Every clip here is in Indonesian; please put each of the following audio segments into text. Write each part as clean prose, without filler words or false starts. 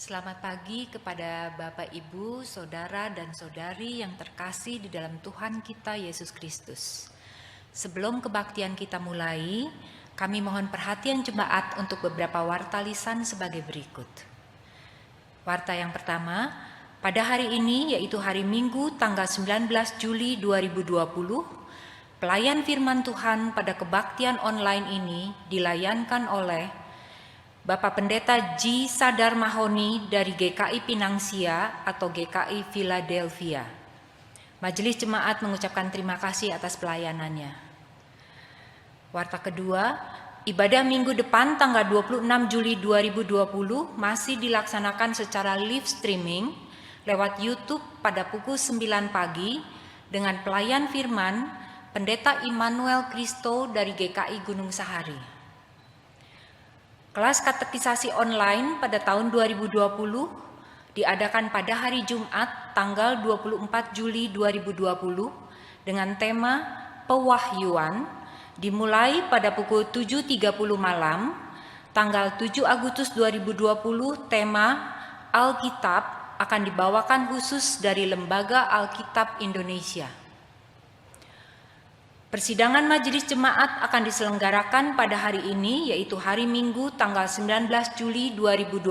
Selamat pagi kepada Bapak, Ibu, Saudara, dan Saudari yang terkasih di dalam Tuhan kita Yesus Kristus. Sebelum kebaktian kita mulai, kami mohon perhatian jemaat untuk beberapa warta lisan sebagai berikut. Warta yang pertama, pada hari ini yaitu hari Minggu tanggal 19 Juli 2020, pelayan firman Tuhan pada kebaktian online ini dilayankan oleh Bapak Pendeta G. Sadar Mahoni dari GKI Pinangsia atau GKI Philadelphia. Majelis Jemaat mengucapkan terima kasih atas pelayanannya. Warta kedua, ibadah minggu depan tanggal 26 Juli 2020 masih dilaksanakan secara live streaming lewat YouTube pada pukul 9 pagi dengan pelayan firman Pendeta Immanuel Kristo dari GKI Gunung Sahari. Kelas katekisasi online pada tahun 2020 diadakan pada hari Jumat tanggal 24 Juli 2020 dengan tema Pewahyuan dimulai pada pukul 7.30 malam. Tanggal 7 Agustus 2020 tema Alkitab akan dibawakan khusus dari Lembaga Alkitab Indonesia. Persidangan Majelis Jemaat akan diselenggarakan pada hari ini, yaitu hari Minggu tanggal 19 Juli 2020,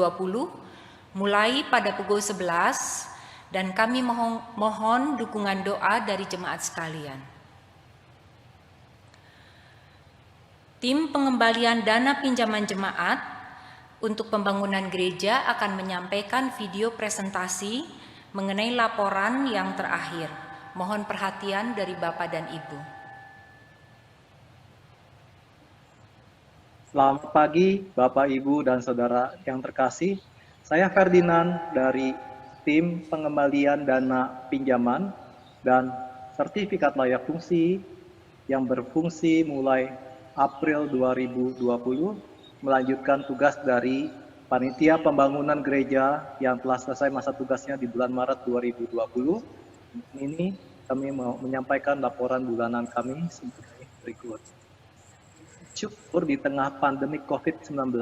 mulai pada pukul 11, dan kami mohon dukungan doa dari jemaat sekalian. Tim pengembalian dana pinjaman jemaat untuk pembangunan gereja akan menyampaikan video presentasi mengenai laporan yang terakhir. Mohon perhatian dari Bapak dan Ibu. Selamat pagi Bapak, Ibu, dan Saudara yang terkasih. Saya Ferdinand dari tim pengembalian dana pinjaman dan sertifikat layak fungsi yang berfungsi mulai April 2020 melanjutkan tugas dari Panitia Pembangunan Gereja yang telah selesai masa tugasnya di bulan Maret 2020. Ini kami mau menyampaikan laporan bulanan kami sebagai berikut. Syukur di tengah pandemi COVID-19,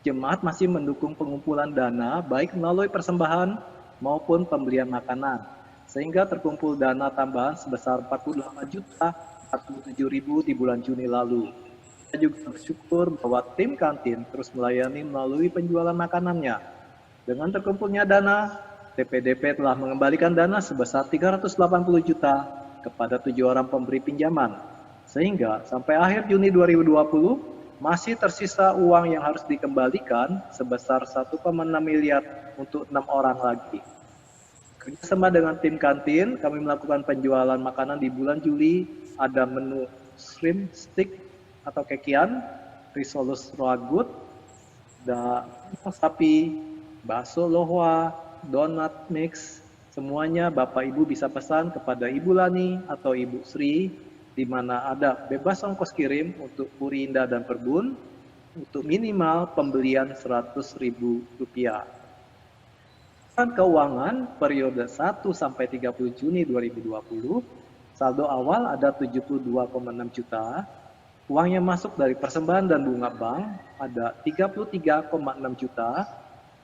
jemaat masih mendukung pengumpulan dana baik melalui persembahan maupun pembelian makanan, sehingga terkumpul dana tambahan sebesar 48.047.000 di bulan Juni lalu. Kita juga bersyukur bahwa tim kantin terus melayani melalui penjualan makanannya. Dengan terkumpulnya dana, TPDP telah mengembalikan dana sebesar 380 juta kepada 7 orang pemberi pinjaman. Sehingga sampai akhir Juni 2020 masih tersisa uang yang harus dikembalikan sebesar 1,6 miliar untuk 6 orang lagi. Kerjasama dengan tim kantin, kami melakukan penjualan makanan di bulan Juli. Ada menu shrimp stick atau kekian, risolus ragut, ada sapi, bakso lohwa, donat mix. Semuanya Bapak Ibu bisa pesan kepada Ibu Lani atau Ibu Sri, di mana ada bebas ongkos kirim untuk Puri Indah dan Perbun untuk minimal pembelian Rp100.000. Keuangan periode 1 sampai 30 Juni 2020, saldo awal ada 72,6 juta, uang yang masuk dari persembahan dan bunga bank ada 33,6 juta,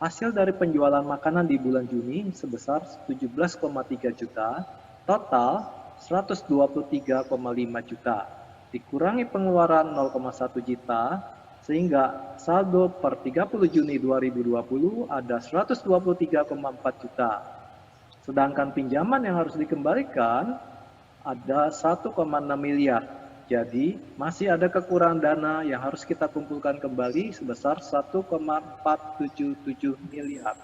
hasil dari penjualan makanan di bulan Juni sebesar 17,3 juta, total 123,5 juta, dikurangi pengeluaran 0,1 juta, sehingga saldo per 30 Juni 2020 ada 123,4 juta. Sedangkan pinjaman yang harus dikembalikan ada 1,6 miliar. Jadi masih ada kekurangan dana yang harus kita kumpulkan kembali sebesar 1,477 miliar.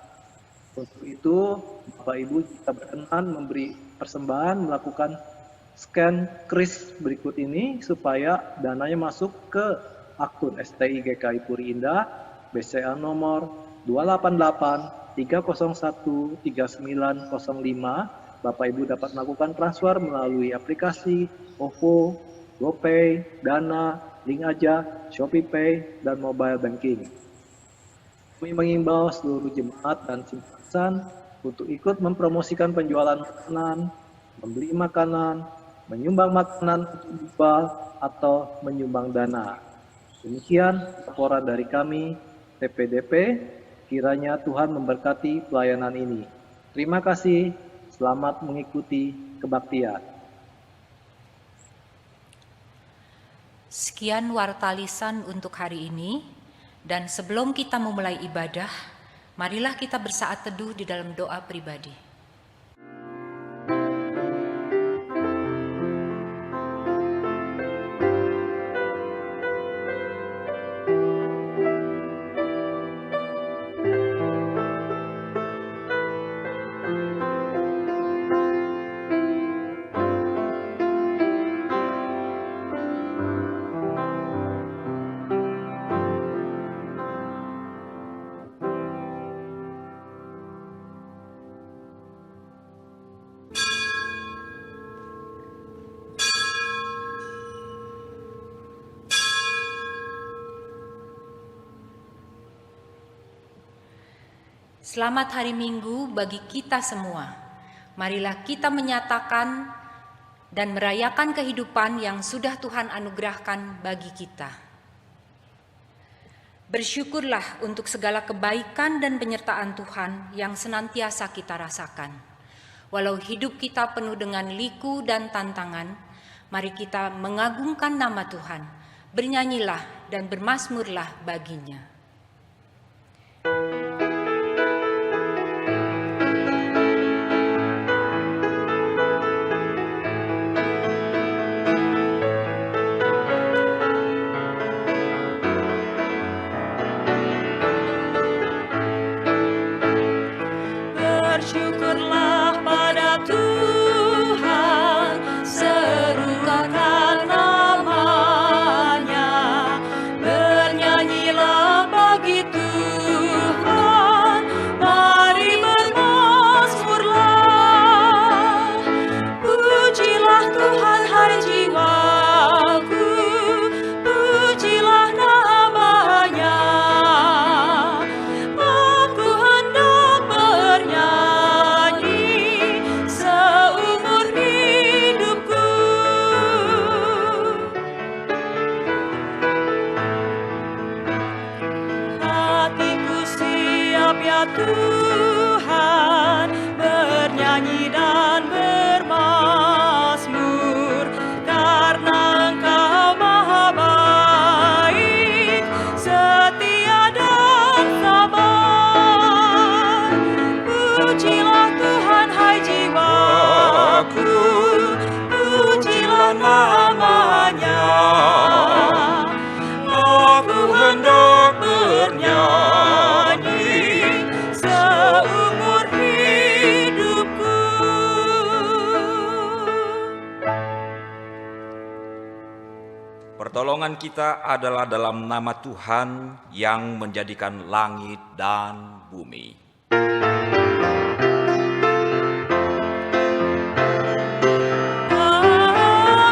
Untuk itu, Bapak Ibu jika berkenan memberi persembahan melakukan scan kris berikut ini supaya dananya masuk ke akun STI GKI Puri Indah, BCA nomor 288 301 3905. Bapak Ibu dapat melakukan transfer melalui aplikasi OVO, GoPay, Dana, Link Aja, ShopeePay, dan mobile banking. Kami mengimbau seluruh jemaat dan simpatisan untuk ikut mempromosikan penjualan makanan, membeli makanan, menyumbang makanan untuk dijual, atau menyumbang dana. Demikian laporan dari kami, TPDP, Kiranya Tuhan memberkati pelayanan ini. Terima kasih, selamat mengikuti kebaktian. Sekian warta lisan untuk hari ini, dan sebelum kita memulai ibadah, marilah kita bersaat teduh di dalam doa pribadi. Selamat hari Minggu bagi kita semua. Marilah kita menyatakan dan merayakan kehidupan yang sudah Tuhan anugerahkan bagi kita. Bersyukurlah untuk segala kebaikan dan penyertaan Tuhan yang senantiasa kita rasakan. Walau hidup kita penuh dengan liku dan tantangan, mari kita mengagungkan nama Tuhan, bernyanyilah dan bermazmurlah baginya. Bersyukurlah pada Tuhan, serukan namanya, bernyanyilah bagi Tuhan, mari bermazmurlah. Pujilah Tuhan hai jiwaku, pujilah namanya. Aku hendak bernyanyi seumur hidupku. Hatiku siap ya Tuhan, bernyanyi dan bermazmur, karena Engkau maha baik, setia dan sabar. Pujilah Tuhan hai jiwaku, pujilah namanya. Aku hendak bernyanyi seumur hidupku. Pertolongan kita adalah dalam nama Tuhan yang menjadikan langit dan bumi.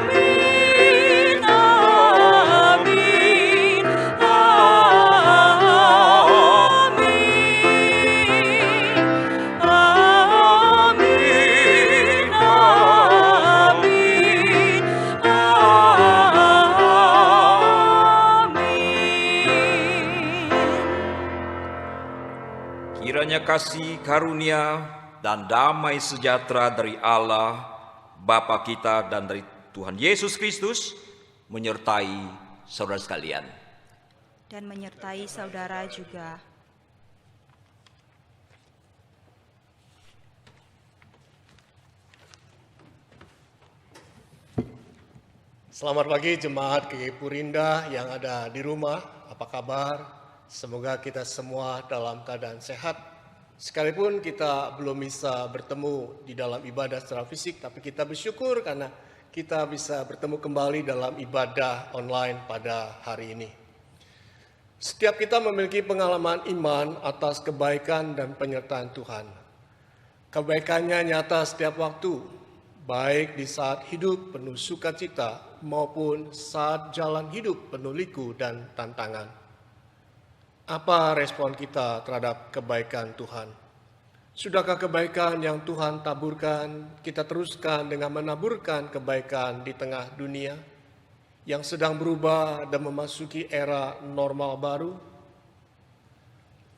Amin, amin, amin, amin, amin, amin. Kiranya kasih karunia dan damai sejahtera dari Allah, Bapa kita dan dari Tuhan Yesus Kristus menyertai saudara sekalian. Dan menyertai saudara juga. Selamat pagi jemaat GKI Purinda yang ada di rumah, apa kabar? Semoga kita semua dalam keadaan sehat. Sekalipun kita belum bisa bertemu di dalam ibadah secara fisik, tapi kita bersyukur karena kita bisa bertemu kembali dalam ibadah online pada hari ini. Setiap kita memiliki pengalaman iman atas kebaikan dan penyertaan Tuhan. Kebaikannya nyata setiap waktu, baik di saat hidup penuh sukacita maupun saat jalan hidup penuh liku dan tantangan. Apa respon kita terhadap kebaikan Tuhan? Sudahkah kebaikan yang Tuhan taburkan kita teruskan dengan menaburkan kebaikan di tengah dunia yang sedang berubah dan memasuki era normal baru?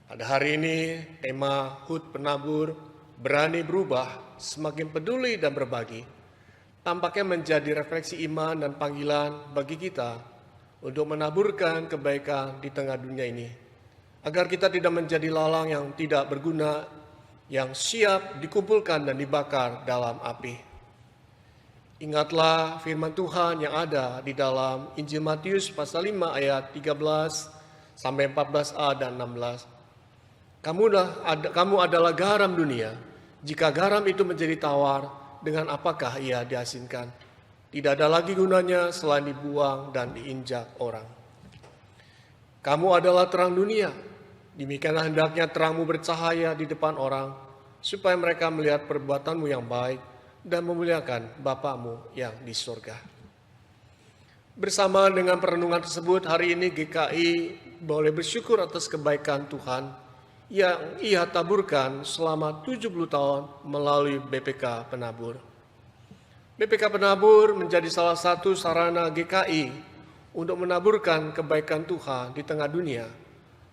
Pada hari ini, tema HUT Penabur berani berubah, semakin peduli dan berbagi, tampaknya menjadi refleksi iman dan panggilan bagi kita untuk menaburkan kebaikan di tengah dunia ini, agar kita tidak menjadi lalang yang tidak berguna, yang siap dikumpulkan dan dibakar dalam api. Ingatlah firman Tuhan yang ada di dalam Injil Matius pasal 5 ayat 13 sampai 14a dan 16. Kamu adalah garam dunia. Jika garam itu menjadi tawar, dengan apakah ia diasinkan? Tidak ada lagi gunanya selain dibuang dan diinjak orang. Kamu adalah terang dunia. Demikianlah hendaknya terangmu bercahaya di depan orang, supaya mereka melihat perbuatanmu yang baik dan memuliakan Bapamu yang di surga. Bersama dengan perenungan tersebut, hari ini GKI boleh bersyukur atas kebaikan Tuhan yang Ia taburkan selama 70 tahun melalui BPK Penabur. BPK Penabur menjadi salah satu sarana GKI untuk menaburkan kebaikan Tuhan di tengah dunia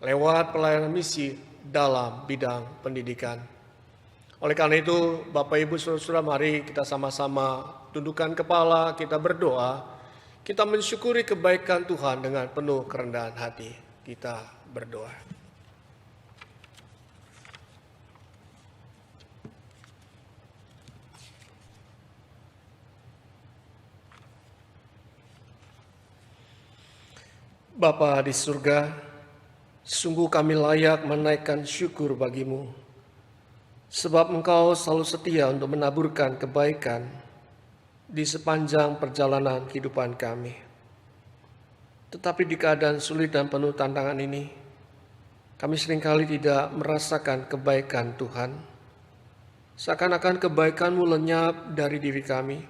lewat pelayanan misi dalam bidang pendidikan. Oleh karena itu, Bapak Ibu Saudara-saudara, mari kita sama-sama tundukkan kepala, kita berdoa, kita mensyukuri kebaikan Tuhan dengan penuh kerendahan hati. Kita berdoa. Bapa di surga, sungguh kami layak menaikkan syukur bagimu, sebab Engkau selalu setia untuk menaburkan kebaikan di sepanjang perjalanan kehidupan kami. Tetapi di keadaan sulit dan penuh tantangan ini, kami seringkali tidak merasakan kebaikan Tuhan. Seakan-akan kebaikan-Mu lenyap dari diri kami,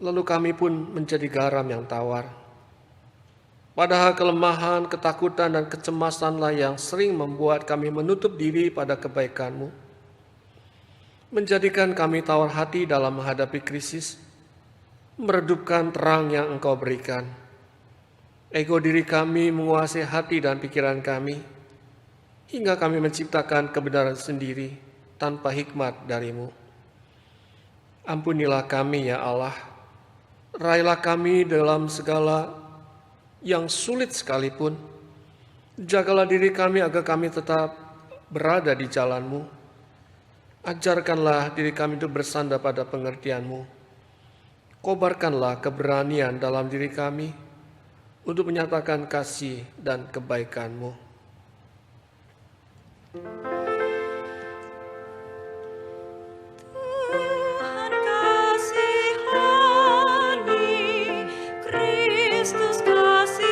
lalu kami pun menjadi garam yang tawar. Padahal kelemahan, ketakutan, dan kecemasanlah yang sering membuat kami menutup diri pada kebaikan-Mu, menjadikan kami tawar hati dalam menghadapi krisis, meredupkan terang yang Engkau berikan. Ego diri kami menguasai hati dan pikiran kami, hingga kami menciptakan kebenaran sendiri tanpa hikmat dari-Mu. Ampunilah kami ya Allah, raihlah kami dalam segala yang sulit sekalipun. Jagalah diri kami agar kami tetap berada di jalan-Mu. Ajarkanlah diri kami untuk bersandar pada pengertian-Mu. Kobarkanlah keberanian dalam diri kami untuk menyatakan kasih dan kebaikan-Mu. Tuhan kasihani, Kristus kasihani,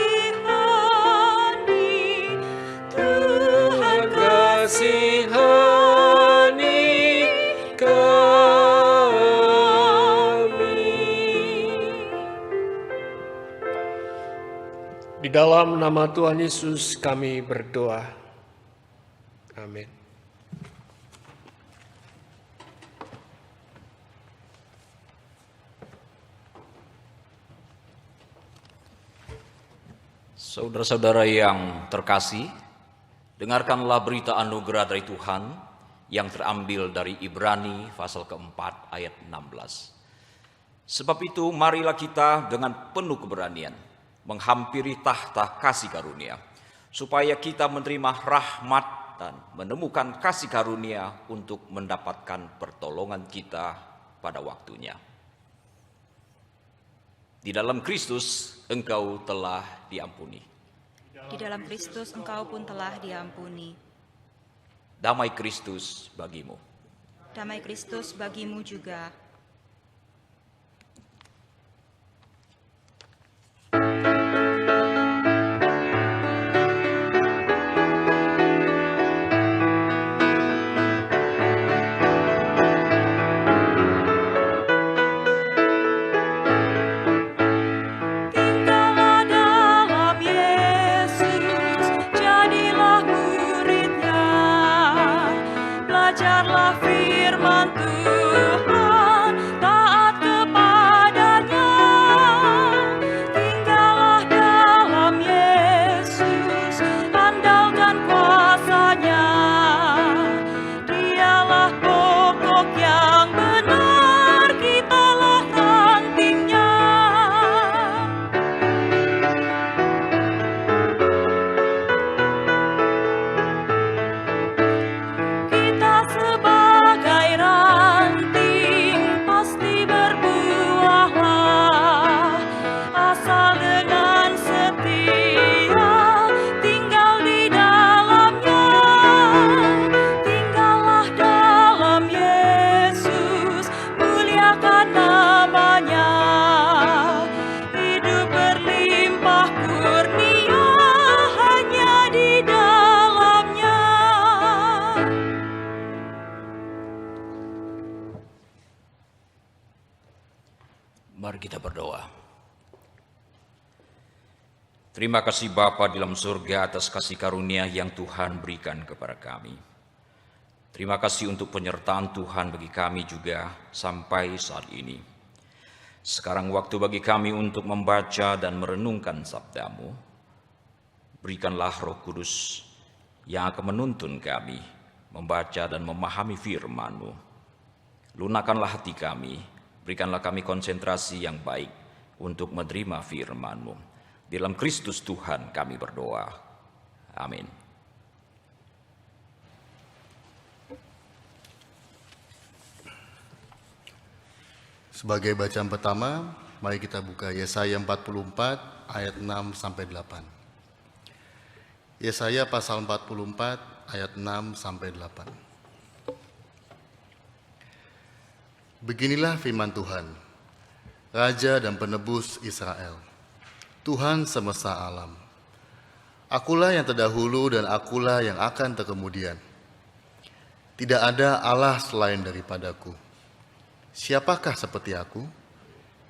Tuhan Kasihani kami. Di dalam nama Tuhan Yesus kami berdoa. Amin. Saudara-saudara yang terkasih, dengarkanlah berita anugerah dari Tuhan yang terambil dari Ibrani pasal keempat ayat 16. Sebab itu marilah kita dengan penuh keberanian menghampiri tahta kasih karunia, supaya kita menerima rahmat dan menemukan kasih karunia untuk mendapatkan pertolongan kita pada waktunya. Di dalam Kristus engkau telah diampuni. Di dalam Kristus engkau pun telah diampuni. Damai Kristus bagimu. Damai Kristus bagimu juga. Tinggallah dalam Yesus, jadilah murid-Nya. Belajarlah firman Tuhan, Terima kasih Bapa di dalam surga atas kasih karunia yang Tuhan berikan kepada kami. Terima kasih untuk penyertaan Tuhan bagi kami juga sampai saat ini. Sekarang waktu bagi kami untuk membaca dan merenungkan sabda-Mu. Berikanlah Roh Kudus yang akan menuntun kami membaca dan memahami firman-Mu. Lunakkanlah hati kami, berikanlah kami konsentrasi yang baik untuk menerima firman-Mu. Di dalam Kristus Tuhan kami berdoa. Amin. Sebagai bacaan pertama, mari kita buka Yesaya 44 ayat 6 sampai 8. Yesaya pasal 44 ayat 6 sampai 8. Beginilah firman Tuhan, Raja dan Penebus Israel, Tuhan semesta alam. Akulah yang terdahulu dan akulah yang akan terkemudian. Tidak ada Allah selain daripadaku. Siapakah seperti aku?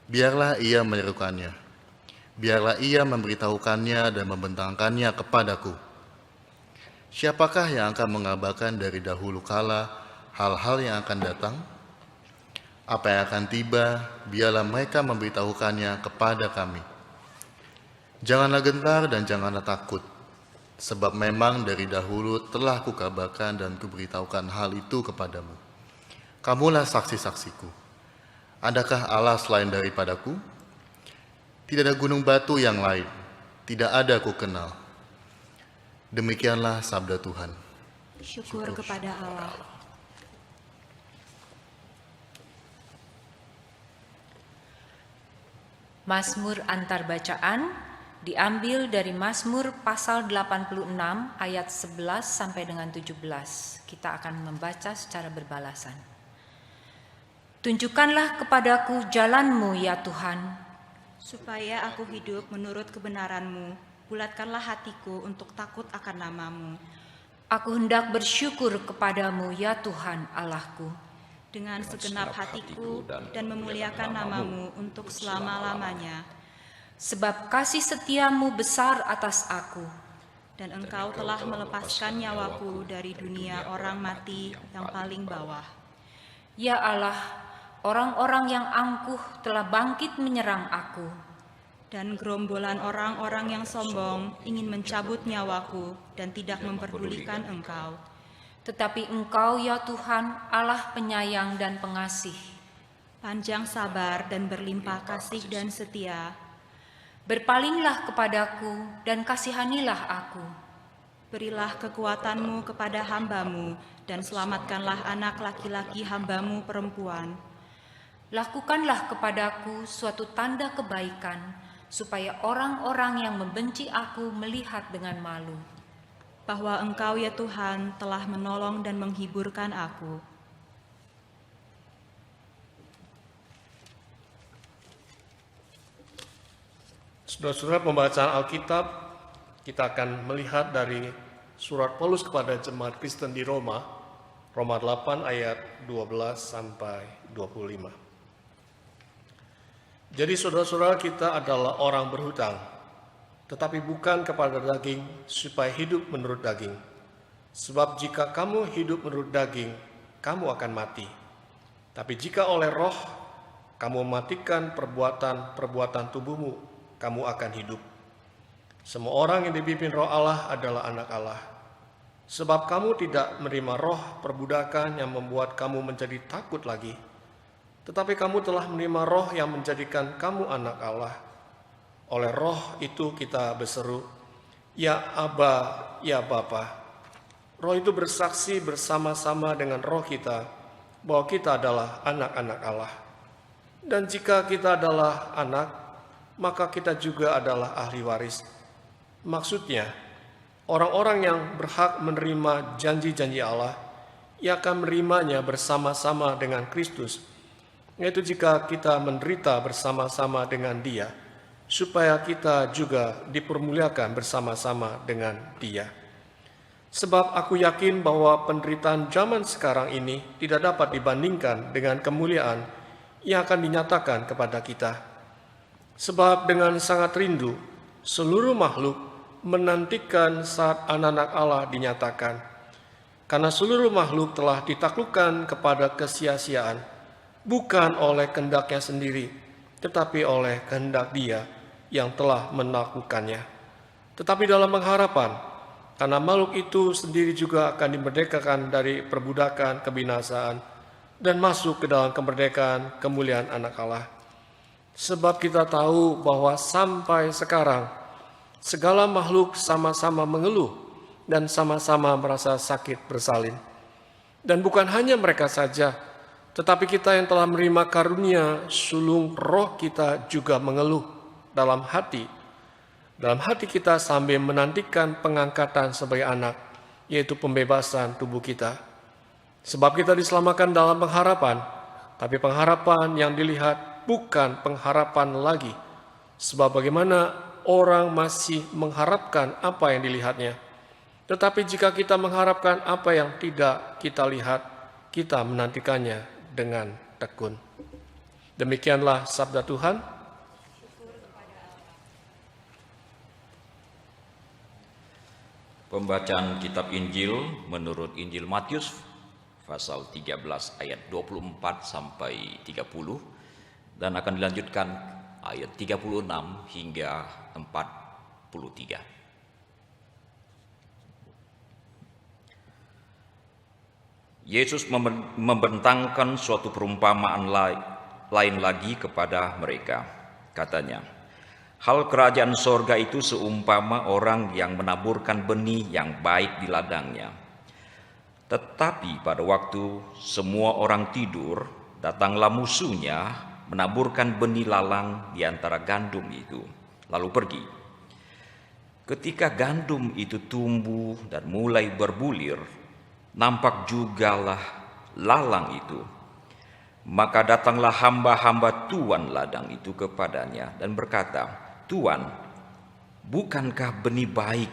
Biarlah ia menyerukannya. Biarlah ia memberitahukannya dan membentangkannya kepadaku. Siapakah yang akan mengabarkan dari dahulu kala hal-hal yang akan datang? Apa yang akan tiba, biarlah mereka memberitahukannya kepada kami. Janganlah gentar dan janganlah takut, sebab memang dari dahulu telah kukabarkan dan kuberitahukan hal itu kepadamu. Kamulah saksi-saksiku. Adakah Allah selain daripadaku? Tidak ada gunung batu yang lain, tidak ada ku kenal. Demikianlah sabda Tuhan. Syukur kepada Allah. Mazmur antar bacaan diambil dari Mazmur pasal 86 ayat 11 sampai dengan 17. Kita akan membaca secara berbalasan. Tunjukkanlah kepadaku jalan-Mu ya Tuhan, Supaya aku hidup menurut kebenaran-Mu, bulatkanlah hatiku untuk takut akan nama-Mu. Aku hendak bersyukur kepadamu ya Tuhan Allahku. Dengan segenap hatiku dan memuliakan nama-Mu untuk selama-lamanya. Sebab kasih setiamu besar atas aku. Dan Engkau telah melepaskan nyawaku dari dunia orang mati yang paling bawah. Ya Allah, orang-orang yang angkuh telah bangkit menyerang aku. Dan gerombolan orang-orang yang sombong ingin mencabut nyawaku dan tidak memperdulikan Engkau. Tetapi Engkau ya Tuhan, Allah penyayang dan pengasih. Panjang sabar dan berlimpah kasih dan setia. Berpalinglah kepadaku dan kasihanilah aku. Berilah kekuatan-Mu kepada hamba-Mu dan selamatkanlah anak laki-laki hamba-Mu perempuan. Lakukanlah kepadaku suatu tanda kebaikan, supaya orang-orang yang membenci aku melihat dengan malu. Bahwa Engkau ya Tuhan telah menolong dan menghiburkan aku. Saudara-saudara, pembacaan Alkitab kita akan melihat dari surat Paulus kepada jemaat Kristen di Roma, Roma 8 ayat 12 sampai 25. Jadi saudara-saudara, kita adalah orang berhutang, tetapi bukan kepada daging supaya hidup menurut daging. Sebab jika kamu hidup menurut daging, kamu akan mati. Tapi jika oleh roh kamu mematikan perbuatan tubuhmu, kamu akan hidup. Semua orang yang dipimpin roh Allah adalah anak Allah. Sebab kamu tidak menerima roh perbudakan yang membuat kamu menjadi takut lagi. Tetapi kamu telah menerima roh yang menjadikan kamu anak Allah. Oleh roh itu kita berseru, Ya Aba, Ya Bapa. Roh itu bersaksi bersama-sama dengan roh kita bahwa kita adalah anak-anak Allah. Dan jika kita adalah anak, maka kita juga adalah ahli waris. Maksudnya, orang-orang yang berhak menerima janji-janji Allah, ia akan menerimanya bersama-sama dengan Kristus, yaitu jika kita menderita bersama-sama dengan Dia, supaya kita juga dipermuliakan bersama-sama dengan Dia. Sebab aku yakin bahwa penderitaan zaman sekarang ini tidak dapat dibandingkan dengan kemuliaan yang akan dinyatakan kepada kita. Sebab dengan sangat rindu seluruh makhluk menantikan saat anak-anak Allah dinyatakan. Karena seluruh makhluk telah ditaklukkan kepada kesia-siaan, bukan oleh kehendaknya sendiri, tetapi oleh kehendak Dia yang telah menaklukkannya. Tetapi dalam pengharapan, karena makhluk itu sendiri juga akan dimerdekakan dari perbudakan kebinasaan dan masuk ke dalam kemerdekaan kemuliaan anak Allah. Sebab kita tahu bahwa sampai sekarang segala makhluk sama-sama mengeluh dan sama-sama merasa sakit bersalin. Dan bukan hanya mereka saja, tetapi kita yang telah menerima karunia sulung roh kita juga mengeluh dalam hati kita sambil menantikan pengangkatan sebagai anak, yaitu pembebasan tubuh kita. Sebab kita diselamatkan dalam pengharapan, tapi pengharapan yang dilihat bukan pengharapan lagi. Sebab bagaimana orang masih mengharapkan apa yang dilihatnya. Tetapi jika kita mengharapkan apa yang tidak kita lihat, kita menantikannya dengan tekun. Demikianlah sabda Tuhan. Pembacaan kitab Injil menurut Injil Matius pasal 13 ayat 24 sampai 30 dan akan dilanjutkan ayat 36 hingga 43. Yesus membentangkan suatu perumpamaan lain lagi kepada mereka. Katanya, hal kerajaan sorga itu seumpama orang yang menaburkan benih yang baik di ladangnya. Tetapi pada waktu semua orang tidur, datanglah musuhnya menaburkan benih lalang di antara gandum itu, lalu pergi. Ketika gandum itu tumbuh dan mulai berbulir, nampak jugalah lalang itu. Maka datanglah hamba-hamba tuan ladang itu kepadanya dan berkata, Tuan, bukankah benih baik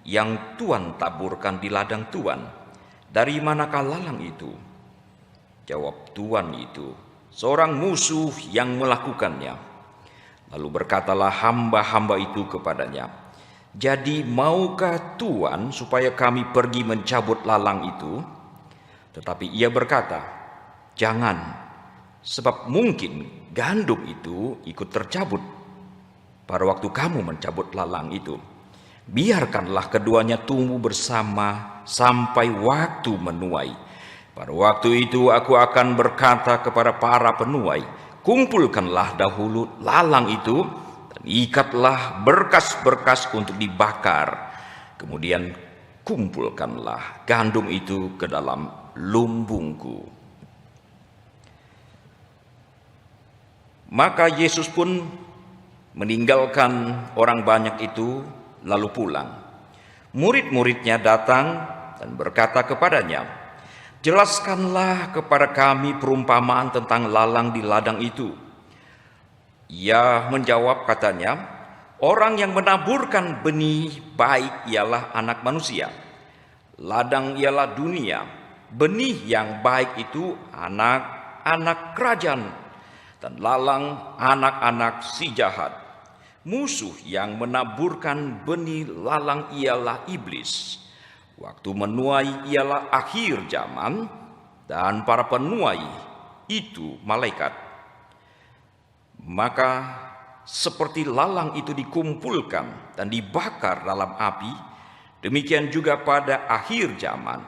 yang Tuan taburkan di ladang Tuan? Dari manakah lalang itu? Jawab tuan itu, seorang musuh yang melakukannya. Lalu berkatalah hamba-hamba itu kepadanya, jadi maukah Tuan supaya kami pergi mencabut lalang itu? Tetapi ia berkata, jangan, sebab mungkin gandum itu ikut tercabut pada waktu kamu mencabut lalang itu. Biarkanlah keduanya tumbuh bersama sampai waktu menuai. Pada waktu itu aku akan berkata kepada para penuai, kumpulkanlah dahulu lalang itu, ikatlah berkas-berkas untuk dibakar. Kemudian kumpulkanlah gandum itu ke dalam lumbungku. Maka Yesus pun meninggalkan orang banyak itu lalu pulang. Murid-muridnya datang dan berkata kepadanya, jelaskanlah kepada kami perumpamaan tentang lalang di ladang itu. Ia menjawab katanya, orang yang menaburkan benih baik ialah anak manusia. Ladang ialah dunia. Benih yang baik itu anak-anak kerajaan. Dan lalang anak-anak si jahat. Musuh yang menaburkan benih lalang ialah iblis. Waktu menuai ialah akhir zaman. Dan para penuai itu malaikat. Maka seperti lalang itu dikumpulkan dan dibakar dalam api, demikian juga pada akhir zaman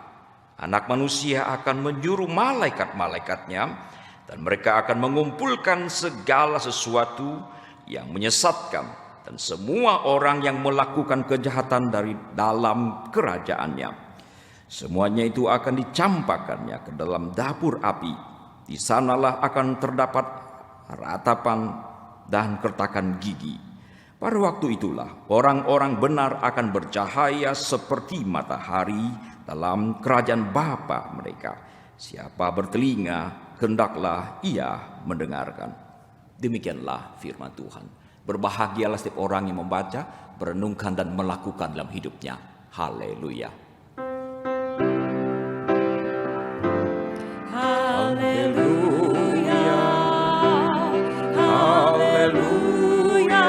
anak manusia akan menyuruh malaikat-malaikatnya dan mereka akan mengumpulkan segala sesuatu yang menyesatkan dan semua orang yang melakukan kejahatan dari dalam kerajaannya. Semuanya itu akan dicampakkannya ke dalam dapur api. Di sanalah akan terdapat ratapan dan kertakan gigi. Pada waktu itulah orang-orang benar akan bercahaya seperti matahari dalam kerajaan Bapa mereka. Siapa bertelinga, hendaklah ia mendengarkan. Demikianlah firman Tuhan. Berbahagialah setiap orang yang membaca, merenungkan dan melakukan dalam hidupnya. Haleluya. Haleluya, haleluya,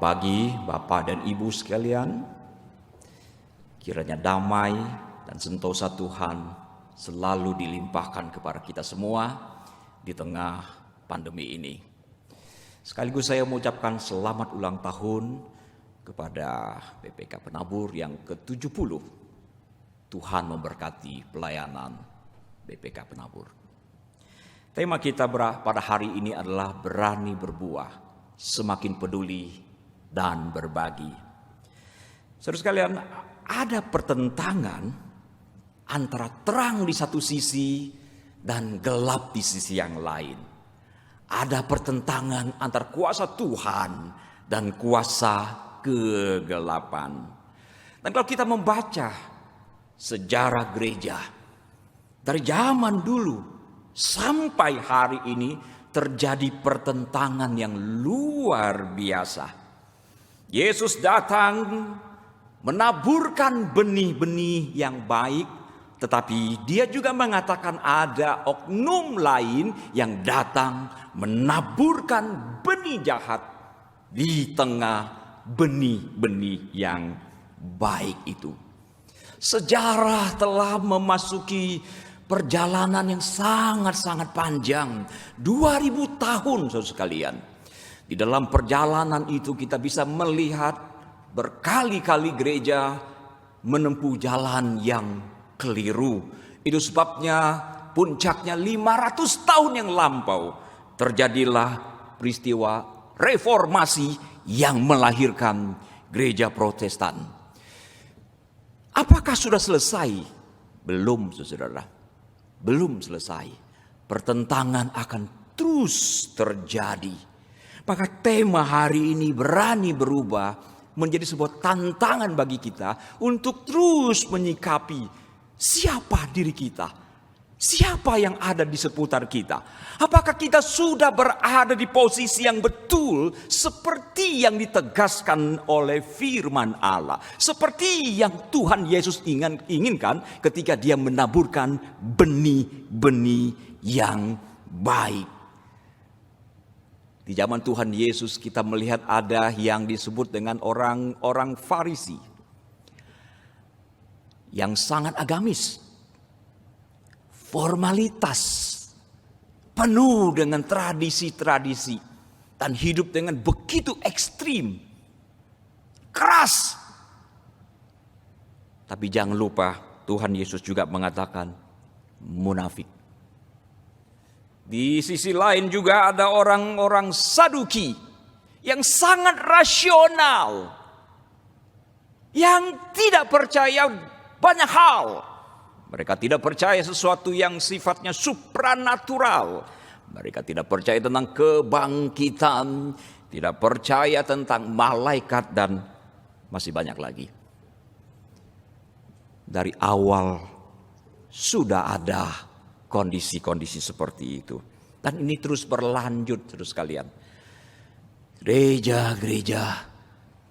pagi Bapak dan Ibu sekalian. Kiranya damai dan sentosa Tuhan selalu dilimpahkan kepada kita semua di tengah pandemi ini. Sekaligus saya mengucapkan selamat ulang tahun kepada BPK Penabur yang ke-70. Tuhan memberkati pelayanan BPK Penabur. Tema kita pada hari ini adalah berani berbuah, semakin peduli dan berbagi. Saudara sekalian, ada pertentangan antara terang di satu sisi dan gelap di sisi yang lain. Ada pertentangan antara kuasa Tuhan dan kuasa kegelapan. Dan kalau kita membaca sejarah gereja dari zaman dulu sampai hari ini, terjadi pertentangan yang luar biasa. Yesus datang menaburkan benih-benih yang baik, tetapi dia juga mengatakan ada oknum lain yang datang menaburkan benih jahat di tengah benih-benih yang baik itu. Sejarah telah memasuki perjalanan yang sangat-sangat panjang, 2000 tahun saudara sekalian. Di dalam perjalanan itu kita bisa melihat berkali-kali gereja menempuh jalan yang keliru. Itu sebabnya puncaknya 500 tahun yang lampau terjadilah peristiwa reformasi yang melahirkan gereja Protestan. Apakah sudah selesai? Belum, saudara. Belum selesai. Pertentangan akan terus terjadi. Maka tema hari ini berani berubah menjadi sebuah tantangan bagi kita untuk terus menyikapi siapa diri kita. Siapa yang ada di seputar kita? Apakah kita sudah berada di posisi yang betul seperti yang ditegaskan oleh firman Allah? Seperti yang Tuhan Yesus inginkan ketika dia menaburkan benih-benih yang baik. Di zaman Tuhan Yesus kita melihat ada yang disebut dengan orang-orang Farisi yang sangat agamis. Formalitas, penuh dengan tradisi-tradisi, dan hidup dengan begitu ekstrim, keras. Tapi jangan lupa Tuhan Yesus juga mengatakan munafik. Di sisi lain juga ada orang-orang Saduki yang sangat rasional, yang tidak percaya banyak hal. Mereka tidak percaya sesuatu yang sifatnya supranatural. Mereka tidak percaya tentang kebangkitan, tidak percaya tentang malaikat, dan masih banyak lagi. Dari awal sudah ada kondisi-kondisi seperti itu. Dan ini terus berlanjut terus sekalian. Gereja-gereja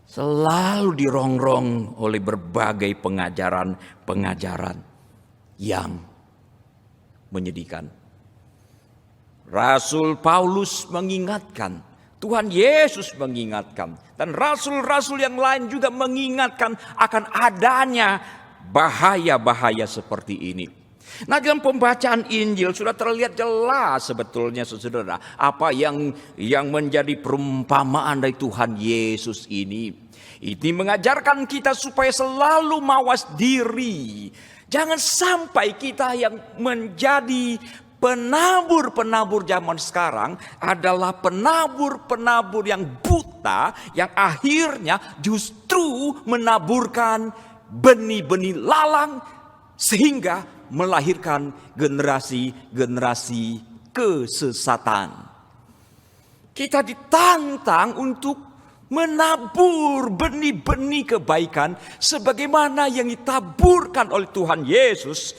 selalu dirongrong oleh berbagai pengajaran-pengajaran yang menyedihkan. Rasul Paulus mengingatkan, Tuhan Yesus mengingatkan, dan rasul-rasul yang lain juga mengingatkan akan adanya bahaya-bahaya seperti ini. Nah, dalam pembacaan Injil sudah terlihat jelas sebetulnya saudara apa yang menjadi perumpamaan dari Tuhan Yesus ini. Ini mengajarkan kita supaya selalu mawas diri. Jangan sampai kita yang menjadi penabur-penabur zaman sekarang adalah penabur-penabur yang buta, yang akhirnya justru menaburkan benih-benih lalang sehingga melahirkan generasi-generasi kesesatan. Kita ditantang untuk menabur benih-benih kebaikan sebagaimana yang ditaburkan oleh Tuhan Yesus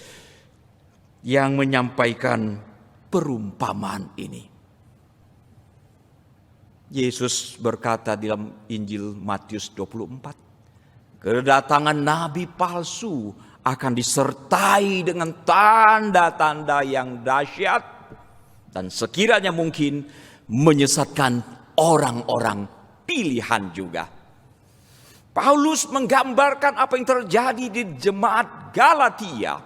yang menyampaikan perumpamaan ini. Yesus berkata dalam Injil Matius 24, kedatangan nabi palsu akan disertai dengan tanda-tanda yang dahsyat dan sekiranya mungkin menyesatkan orang-orang pilihan juga. Paulus menggambarkan apa yang terjadi di jemaat Galatia.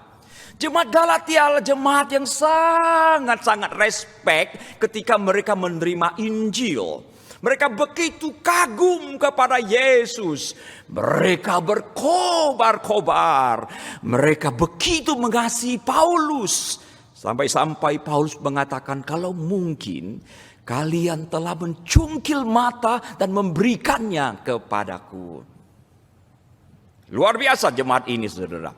Jemaat Galatia adalah jemaat yang sangat-sangat respek ketika mereka menerima Injil. Mereka begitu kagum kepada Yesus. Mereka berkobar-kobar. Mereka begitu mengasihi Paulus. Sampai-sampai Paulus mengatakan, kalau mungkin kalian telah mencungkil mata dan memberikannya kepadaku. Luar biasa jemaat ini, saudara.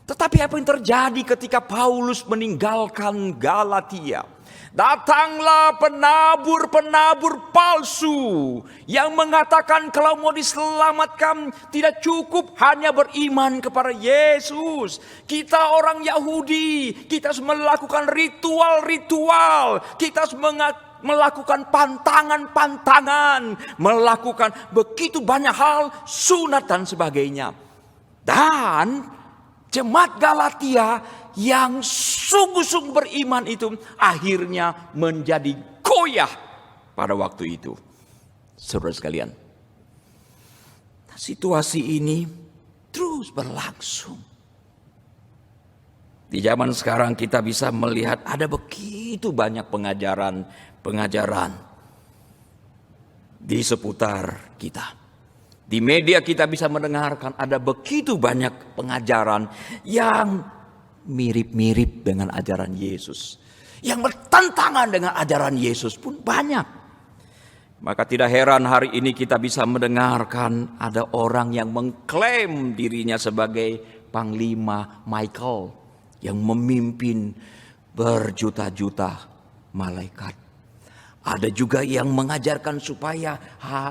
Tetapi apa yang terjadi ketika Paulus meninggalkan Galatia? Datanglah penabur-penabur palsu yang mengatakan kalau mau diselamatkan tidak cukup hanya beriman kepada Yesus. Kita orang Yahudi, kita harus melakukan ritual-ritual, kita harus melakukan pantangan-pantangan, melakukan begitu banyak hal, sunat dan sebagainya. Dan jemaat Galatia yang sungguh-sungguh beriman itu akhirnya menjadi goyah pada waktu itu. Saudara sekalian, situasi ini terus berlangsung. Di zaman sekarang kita bisa melihat ada begitu banyak pengajaran di seputar kita. Di media kita bisa mendengarkan ada begitu banyak pengajaran yang mirip-mirip dengan ajaran Yesus. Yang bertentangan dengan ajaran Yesus pun banyak. Maka tidak heran hari ini kita bisa mendengarkan ada orang yang mengklaim dirinya sebagai Panglima Michael yang memimpin berjuta-juta malaikat. Ada juga yang mengajarkan supaya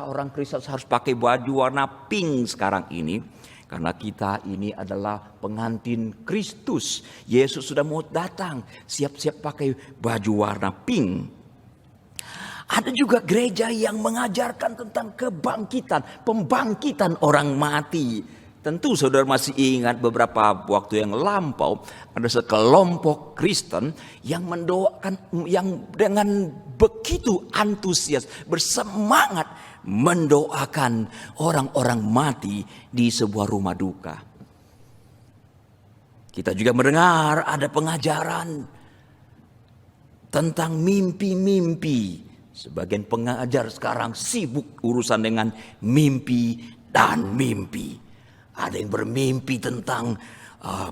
orang Kristen harus pakai baju warna pink sekarang ini. Karena kita ini adalah pengantin Kristus. Yesus sudah mau datang, siap-siap pakai baju warna pink. Ada juga gereja yang mengajarkan tentang kebangkitan, pembangkitan orang mati. Tentu saudara masih ingat beberapa waktu yang lampau ada sekelompok Kristen yang mendoakan, yang dengan begitu antusias, bersemangat mendoakan orang-orang mati di sebuah rumah duka. Kita juga mendengar ada pengajaran tentang mimpi-mimpi. Sebagian pengajar sekarang sibuk urusan dengan mimpi dan mimpi. Ada yang bermimpi tentang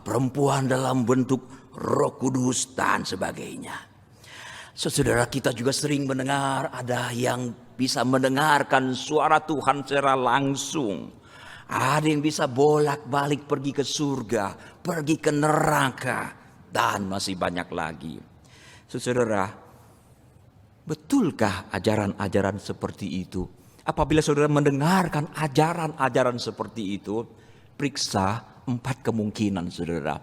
perempuan dalam bentuk Roh Kudus dan sebagainya. Saudara, kita juga sering mendengar ada yang bisa mendengarkan suara Tuhan secara langsung. Ada yang bisa bolak-balik pergi ke surga, pergi ke neraka, dan masih banyak lagi. Saudara, betulkah ajaran-ajaran seperti itu? Apabila saudara mendengarkan ajaran-ajaran seperti itu, periksa 4 kemungkinan, saudara.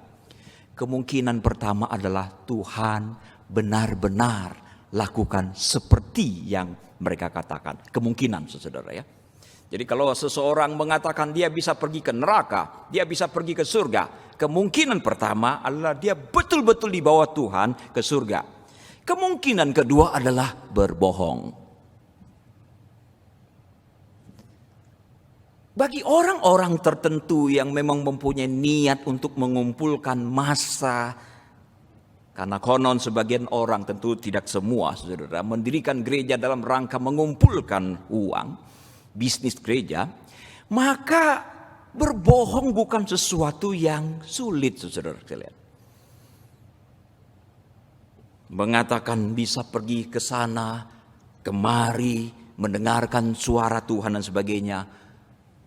Kemungkinan pertama adalah Tuhan benar-benar lakukan seperti yang mereka katakan. Kemungkinan, saudara ya. Jadi kalau seseorang mengatakan dia bisa pergi ke neraka, dia bisa pergi ke surga, kemungkinan pertama adalah dia betul-betul dibawa Tuhan ke surga. Kemungkinan kedua adalah berbohong. Bagi orang-orang tertentu yang memang mempunyai niat untuk mengumpulkan massa, karena konon sebagian orang, tentu tidak semua, saudara, mendirikan gereja dalam rangka mengumpulkan uang, bisnis gereja, maka berbohong bukan sesuatu yang sulit, saudara sekalian. Mengatakan bisa pergi ke sana, kemari, mendengarkan suara Tuhan dan sebagainya.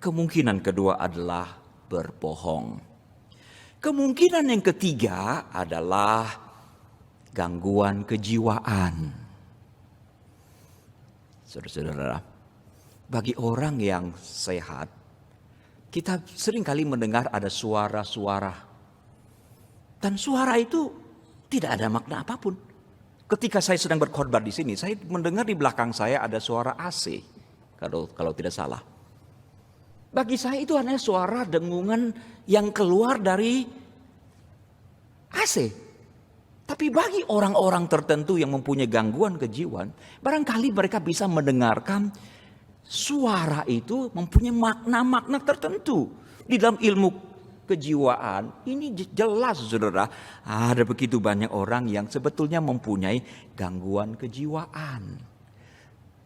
Kemungkinan kedua adalah berbohong. Kemungkinan yang ketiga adalah gangguan kejiwaan. Saudara-saudara, bagi orang yang sehat, kita seringkali mendengar ada suara-suara. Dan suara itu tidak ada makna apapun. Ketika saya sedang berkhotbah di sini, saya mendengar di belakang saya ada suara AC, kalau tidak salah. Bagi saya itu hanya suara dengungan yang keluar dari AC. Tapi bagi orang-orang tertentu yang mempunyai gangguan kejiwaan, barangkali mereka bisa mendengarkan suara itu mempunyai makna-makna tertentu. Di dalam ilmu kejiwaan ini jelas saudara, ada begitu banyak orang yang sebetulnya mempunyai gangguan kejiwaan.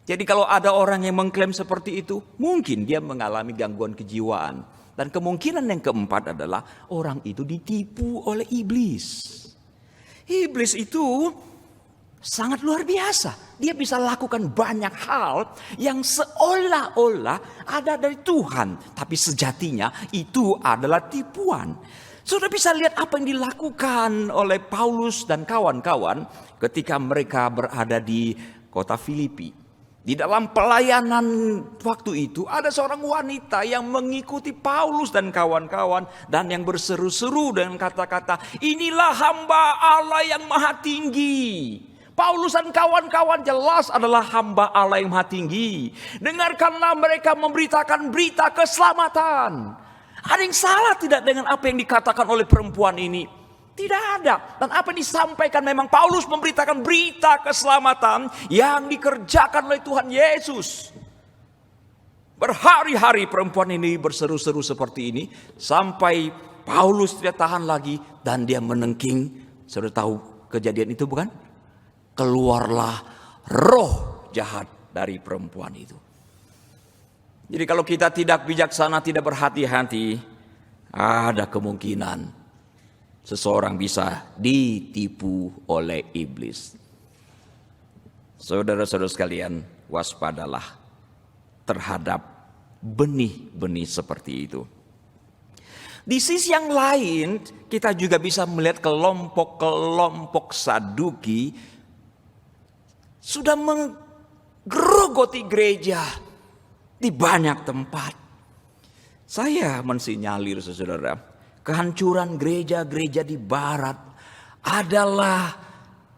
Jadi kalau ada orang yang mengklaim seperti itu, mungkin dia mengalami gangguan kejiwaan. Dan kemungkinan yang keempat adalah orang itu ditipu oleh iblis. Iblis itu sangat luar biasa. Dia bisa lakukan banyak hal yang seolah-olah ada dari Tuhan. Tapi sejatinya itu adalah tipuan. Sudah bisa lihat apa yang dilakukan oleh Paulus dan kawan-kawan ketika mereka berada di kota Filipi. Di dalam pelayanan waktu itu ada seorang wanita yang mengikuti Paulus dan kawan-kawan. Dan yang berseru-seru dengan kata-kata, inilah hamba Allah yang maha tinggi. Paulus dan kawan-kawan jelas adalah hamba Allah yang maha tinggi. Dengarkanlah mereka memberitakan berita keselamatan. Ada yang salah tidak dengan apa yang dikatakan oleh perempuan ini? Tidak ada. Dan apa yang disampaikan memang Paulus memberitakan berita keselamatan yang dikerjakan oleh Tuhan Yesus. Berhari-hari perempuan ini berseru-seru seperti ini. Sampai Paulus tidak tahan lagi dan dia menengking. Sudah tahu kejadian itu bukan? Keluarlah roh jahat dari perempuan itu. Jadi kalau kita tidak bijaksana, tidak berhati-hati, ada kemungkinan seseorang bisa ditipu oleh iblis. Saudara-saudara sekalian, waspadalah terhadap benih-benih seperti itu. Di sisi yang lain, kita juga bisa melihat kelompok-kelompok Saduki sudah menggerogoti gereja di banyak tempat. Saya mensinyalir saudara, kehancuran gereja-gereja di barat adalah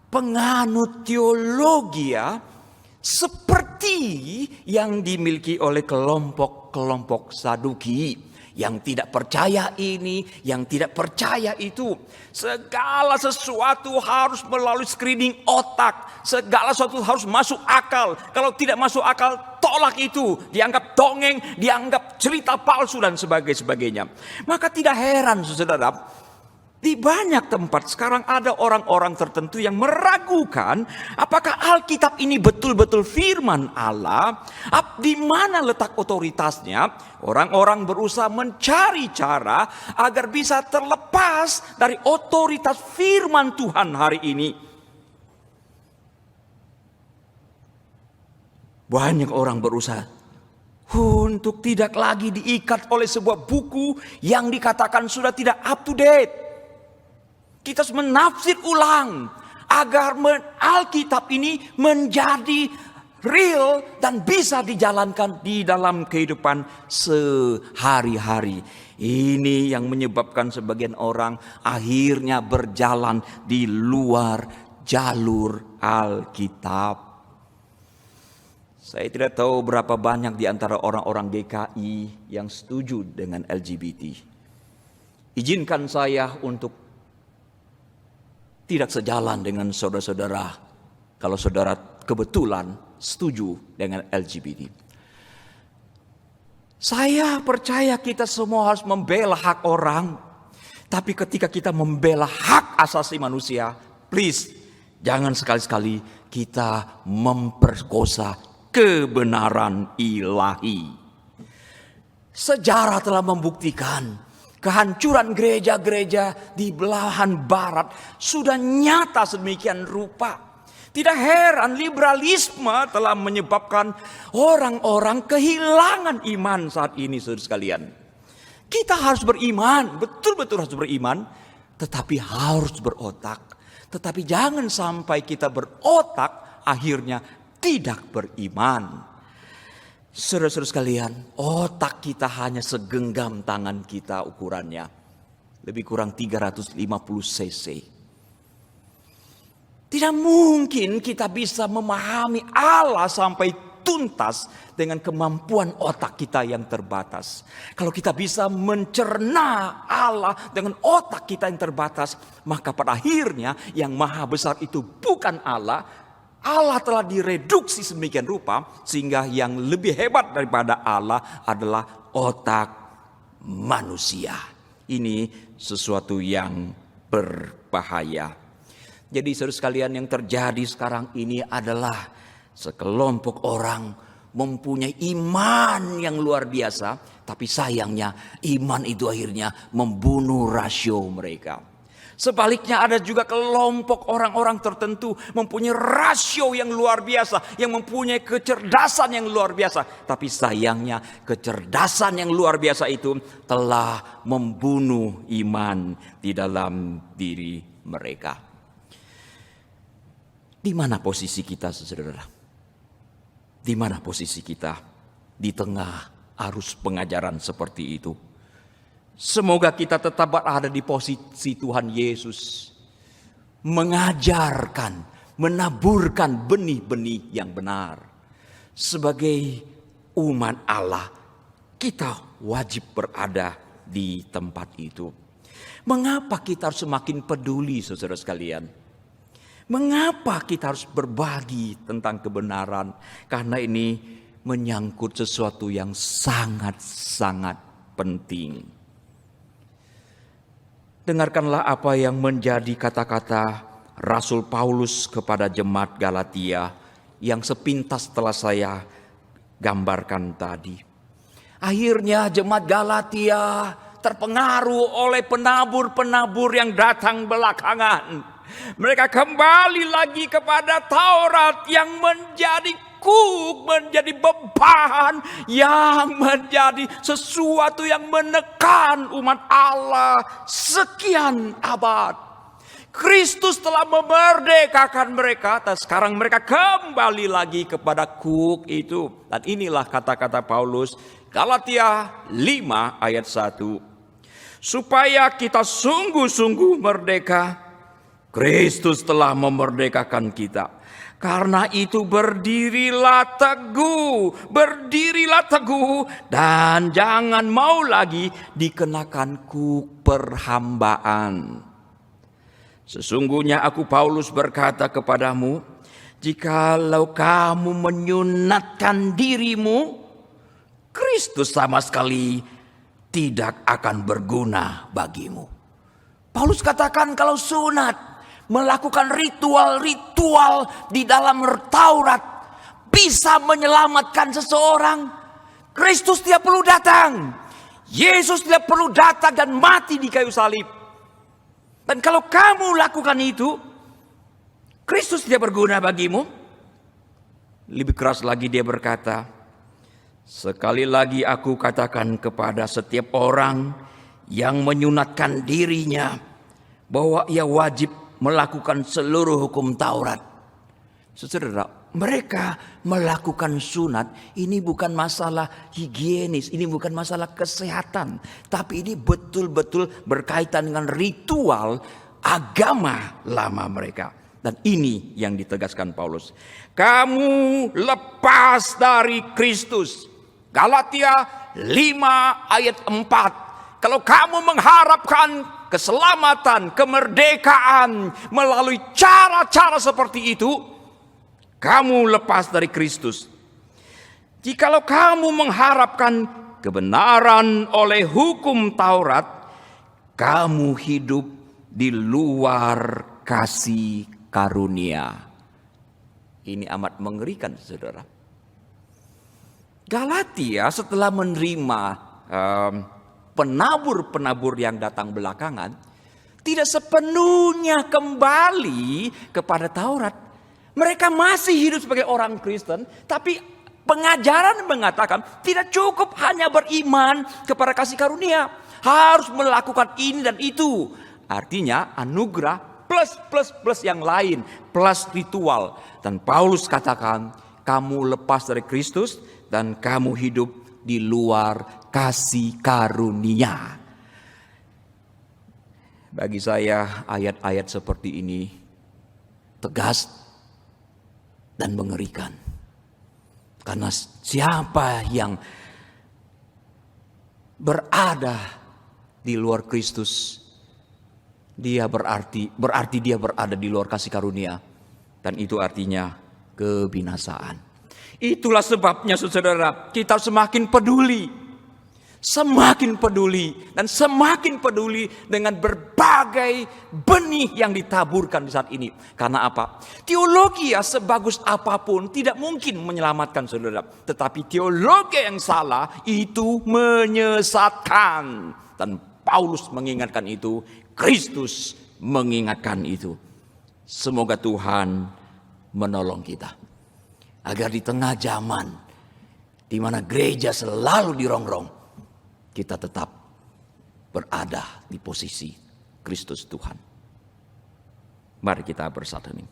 penganut teologi seperti yang dimiliki oleh kelompok-kelompok Saduki. Yang tidak percaya ini, yang tidak percaya itu. Segala sesuatu harus melalui screening otak. Segala sesuatu harus masuk akal. Kalau tidak masuk akal, tolak itu. Dianggap dongeng, dianggap cerita palsu dan sebagainya. Maka tidak heran saudara, di banyak tempat sekarang ada orang-orang tertentu yang meragukan apakah Alkitab ini betul-betul firman Allah. Di mana letak otoritasnya? Orang-orang berusaha mencari cara agar bisa terlepas dari otoritas firman Tuhan hari ini. Banyak orang berusaha untuk tidak lagi diikat oleh sebuah buku yang dikatakan sudah tidak up to date. Kita harus menafsir ulang agar Alkitab ini menjadi real dan bisa dijalankan di dalam kehidupan sehari-hari. Ini yang menyebabkan sebagian orang akhirnya berjalan di luar jalur Alkitab. Saya tidak tahu berapa banyak di antara orang-orang GKI yang setuju dengan LGBT. Izinkan saya untuk tidak sejalan dengan saudara-saudara kalau saudara kebetulan setuju dengan LGBT. Saya percaya kita semua harus membela hak orang. Tapi ketika kita membela hak asasi manusia, please jangan sekali-sekali kita memperkosa kebenaran ilahi. Sejarah telah membuktikan kehancuran gereja-gereja di belahan barat sudah nyata sedemikian rupa. Tidak heran liberalisme telah menyebabkan orang-orang kehilangan iman saat ini, saudara sekalian. Kita harus beriman, betul-betul harus beriman, tetapi harus berotak. Tetapi jangan sampai kita berotak akhirnya tidak beriman. Saudara-saudara sekalian, otak kita hanya segenggam tangan kita ukurannya. Lebih kurang 350 cc. Tidak mungkin kita bisa memahami Allah sampai tuntas dengan kemampuan otak kita yang terbatas. Kalau kita bisa mencerna Allah dengan otak kita yang terbatas, maka pada akhirnya yang maha besar itu bukan Allah, Allah telah direduksi sedemikian rupa sehingga yang lebih hebat daripada Allah adalah otak manusia. Ini sesuatu yang berbahaya. Jadi saudara sekalian, yang terjadi sekarang ini adalah sekelompok orang mempunyai iman yang luar biasa, tapi sayangnya iman itu akhirnya membunuh rasio mereka. Sebaliknya ada juga kelompok orang-orang tertentu mempunyai rasio yang luar biasa, yang mempunyai kecerdasan yang luar biasa. Tapi sayangnya kecerdasan yang luar biasa itu telah membunuh iman di dalam diri mereka. Di mana posisi kita, saudara? Di mana posisi kita di tengah arus pengajaran seperti itu? Semoga kita tetap berada di posisi Tuhan Yesus, mengajarkan, menaburkan benih-benih yang benar. Sebagai umat Allah, kita wajib berada di tempat itu. Mengapa kita harus semakin peduli, saudara sekalian? Mengapa kita harus berbagi tentang kebenaran? Karena ini menyangkut sesuatu yang sangat-sangat penting. Dengarkanlah apa yang menjadi kata-kata Rasul Paulus kepada jemaat Galatia yang sepintas telah saya gambarkan tadi. Akhirnya jemaat Galatia terpengaruh oleh penabur-penabur yang datang belakangan. Mereka kembali lagi kepada Taurat yang menjadi menjadi beban, yang menjadi sesuatu yang menekan umat Allah sekian abad. Kristus telah memerdekakan mereka, dan sekarang mereka kembali lagi kepada kuk itu. Dan inilah kata-kata Paulus, Galatia 5 ayat 1. Supaya kita sungguh-sungguh merdeka, Kristus telah memerdekakan kita. Karena itu berdirilah teguh dan jangan mau lagi dikenakan kuk perhambaan. Sesungguhnya aku Paulus berkata kepadamu, jikalau kamu menyunatkan dirimu, Kristus sama sekali tidak akan berguna bagimu. Paulus katakan kalau sunat, melakukan ritual-ritual di dalam Taurat bisa menyelamatkan seseorang. Kristus tidak perlu datang. Yesus tidak perlu datang dan mati di kayu salib. Dan kalau kamu lakukan itu, Kristus tidak berguna bagimu. Lebih keras lagi dia berkata, sekali lagi aku katakan kepada setiap orang yang menyunatkan dirinya bahwa ia wajib melakukan seluruh hukum Taurat. Saudara, mereka melakukan sunat, ini bukan masalah higienis, ini bukan masalah kesehatan, tapi ini betul-betul berkaitan dengan ritual agama lama mereka. Dan ini yang ditegaskan Paulus. Kamu lepas dari Kristus. Galatia 5 ayat 4. Kalau kamu mengharapkan keselamatan, kemerdekaan melalui cara-cara seperti itu, kamu lepas dari Kristus. Jikalau kamu mengharapkan kebenaran oleh hukum Taurat, kamu hidup di luar kasih karunia. Ini amat mengerikan, saudara. Galatia setelah menerima penabur-penabur yang datang belakangan, tidak sepenuhnya kembali kepada Taurat. Mereka masih hidup sebagai orang Kristen, tapi pengajaran mengatakan tidak cukup hanya beriman kepada kasih karunia, harus melakukan ini dan itu. Artinya anugerah plus yang lain, plus ritual. Dan Paulus katakan, kamu lepas dari Kristus dan kamu hidup di luar kasih karunia. Bagi saya ayat-ayat seperti ini tegas dan mengerikan. Karena siapa yang berada di luar Kristus, dia berarti dia berada di luar kasih karunia. Dan itu artinya kebinasaan. Itulah sebabnya saudara, kita semakin peduli dan semakin peduli dengan berbagai benih yang ditaburkan di saat ini. Karena apa? Teologi ya sebagus apapun tidak mungkin menyelamatkan saudara. Tetapi teologi yang salah itu menyesatkan. Dan Paulus mengingatkan itu, Kristus mengingatkan itu. Semoga Tuhan menolong kita. Agar di tengah zaman di mana gereja selalu dirongrong, kita tetap berada di posisi Kristus Tuhan. Mari kita bersatu hening.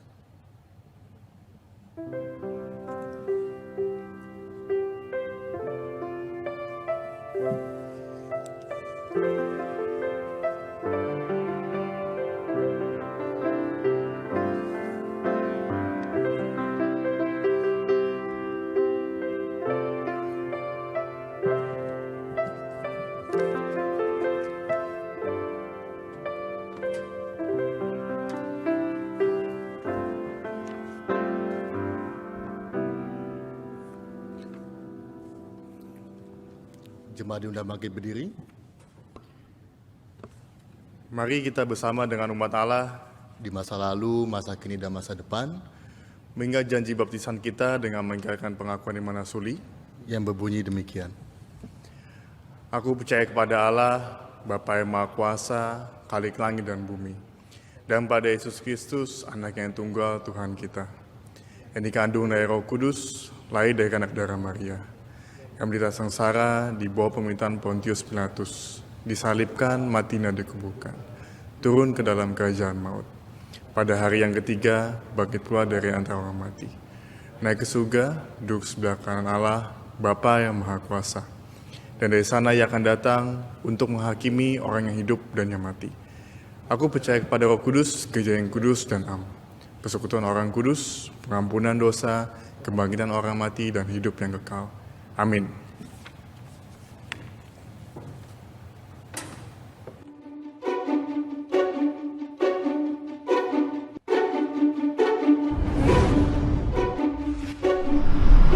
Jemaat diundang bangkit berdiri. Mari kita bersama dengan umat Allah Di masa lalu, masa kini, dan masa depan, mengingat janji baptisan kita dengan mengikrarkan pengakuan iman rasuli yang berbunyi demikian. Aku percaya kepada Allah, Bapa yang Maha Kuasa, Khalik langit dan bumi, dan pada Yesus Kristus, Anak yang tunggal Tuhan kita, yang dikandung dari Roh Kudus, lahir dari anak darah Maria, yang menderita sengsara di bawah pemerintahan Pontius Pilatus, disalibkan, mati dan dikuburkan, turun ke dalam kerajaan maut. Pada hari yang ketiga, bangkit keluar dari antara orang mati, naik ke surga, duduk sebelah kanan Allah, Bapa yang Maha Kuasa. Dan dari sana ia akan datang untuk menghakimi orang yang hidup dan yang mati. Aku percaya kepada Roh Kudus, gereja yang kudus dan am, persekutuan orang kudus, pengampunan dosa, kebangkitan orang mati dan hidup yang kekal. Amin.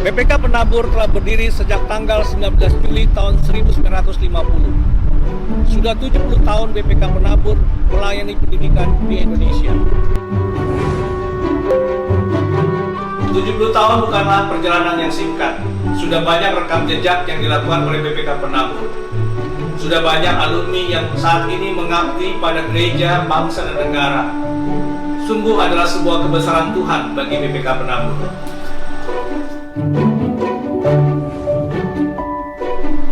BPK Penabur telah berdiri sejak tanggal 19 Juli tahun 1950. Sudah 70 tahun BPK Penabur melayani pendidikan di Indonesia. 70 tahun bukanlah perjalanan yang singkat. Sudah banyak rekam jejak yang dilakukan oleh BPK Penabur. Sudah banyak alumni yang saat ini mengabdi pada gereja, bangsa, dan negara. Sungguh adalah sebuah kebesaran Tuhan bagi BPK Penabur.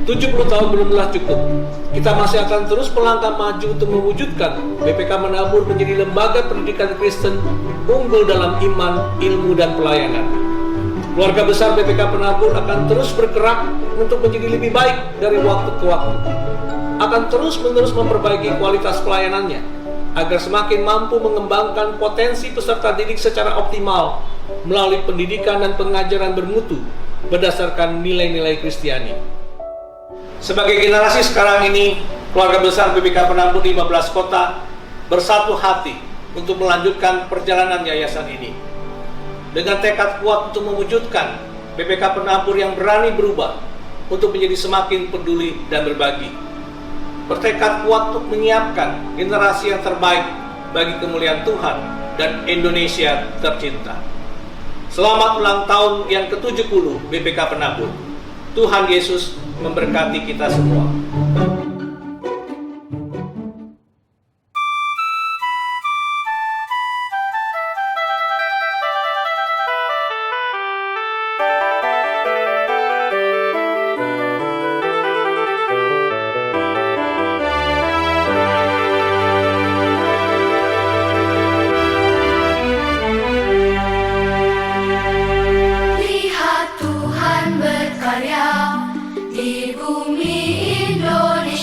70 tahun belumlah cukup. Kita masih akan terus melangkah maju untuk mewujudkan BPK Penabur menjadi lembaga pendidikan Kristen unggul dalam iman, ilmu, dan pelayanan. Keluarga besar BPK Penabur akan terus bergerak untuk menjadi lebih baik dari waktu ke waktu. Akan terus-menerus memperbaiki kualitas pelayanannya agar semakin mampu mengembangkan potensi peserta didik secara optimal melalui pendidikan dan pengajaran bermutu berdasarkan nilai-nilai Kristiani. Sebagai generasi sekarang ini, keluarga besar BPK Penabur di 15 kota bersatu hati untuk melanjutkan perjalanan yayasan ini. Dengan tekad kuat untuk mewujudkan BPK Penabur yang berani berubah untuk menjadi semakin peduli dan berbagi. Bertekad kuat untuk menyiapkan generasi yang terbaik bagi kemuliaan Tuhan dan Indonesia tercinta. Selamat ulang tahun yang ke-70 BPK Penabur. Tuhan Yesus memberkati kita semua. Lihat Tuhan berkarya di bumi Indonesia.